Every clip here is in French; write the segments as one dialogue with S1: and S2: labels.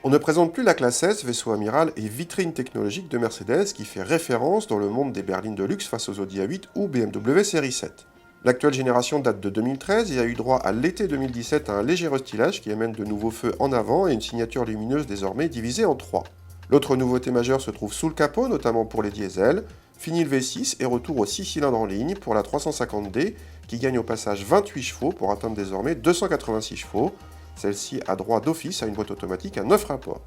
S1: On ne présente plus la classe S, vaisseau amiral et vitrine technologique de Mercedes qui fait référence dans le monde des berlines de luxe face aux Audi A8 ou BMW série 7. L'actuelle génération date de 2013 et a eu droit à l'été 2017 à un léger restylage qui amène de nouveaux feux en avant et une signature lumineuse désormais divisée en trois. L'autre nouveauté majeure se trouve sous le capot, notamment pour les diesels. Fini le V6 et retour aux 6 cylindres en ligne pour la 350D qui gagne au passage 28 chevaux pour atteindre désormais 286 chevaux. Celle-ci a droit d'office à une boîte automatique à 9 rapports.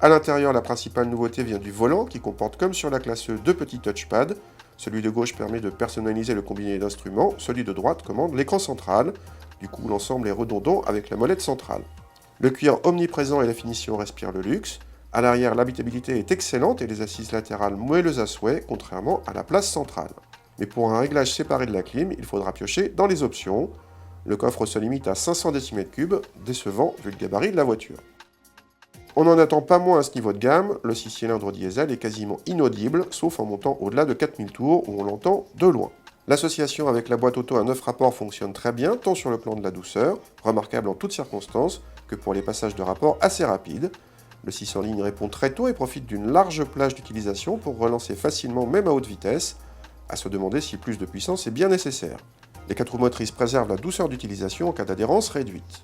S1: A l'intérieur, la principale nouveauté vient du volant qui comporte comme sur la classe E deux petits touchpads. Celui de gauche permet de personnaliser le combiné d'instruments, celui de droite commande l'écran central. Du coup, l'ensemble est redondant avec la molette centrale. Le cuir omniprésent et la finition respirent le luxe. À l'arrière, l'habitabilité est excellente et les assises latérales moelleuses à souhait, contrairement à la place centrale. Mais pour un réglage séparé de la clim, il faudra piocher dans les options. Le coffre se limite à 500 décimètres-cubes, décevant vu le gabarit de la voiture. On n'en attend pas moins à ce niveau de gamme, le 6 cylindres diesel est quasiment inaudible, sauf en montant au-delà de 4000 tours où on l'entend de loin. L'association avec la boîte auto à 9 rapports fonctionne très bien, tant sur le plan de la douceur, remarquable en toutes circonstances, que pour les passages de rapport assez rapides. Le 6 en ligne répond très tôt et profite d'une large plage d'utilisation pour relancer facilement même à haute vitesse, à se demander si plus de puissance est bien nécessaire. Les 4 roues motrices préservent la douceur d'utilisation en cas d'adhérence réduite.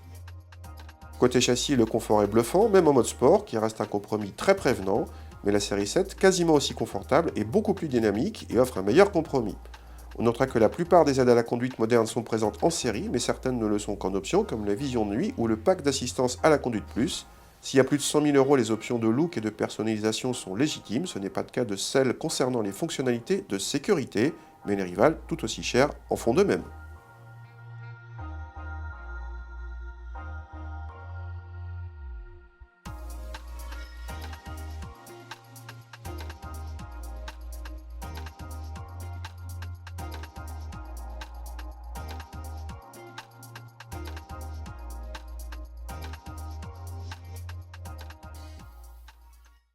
S1: Côté châssis, le confort est bluffant, même en mode sport, qui reste un compromis très prévenant, mais la série 7, quasiment aussi confortable, est beaucoup plus dynamique et offre un meilleur compromis. On notera que la plupart des aides à la conduite modernes sont présentes en série, mais certaines ne le sont qu'en option, comme la vision de nuit ou le pack d'assistance à la conduite plus. S'il y a plus de 100 000 €, les options de look et de personnalisation sont légitimes, ce n'est pas le cas de celles concernant les fonctionnalités de sécurité, mais les rivales, tout aussi chères, en font de même.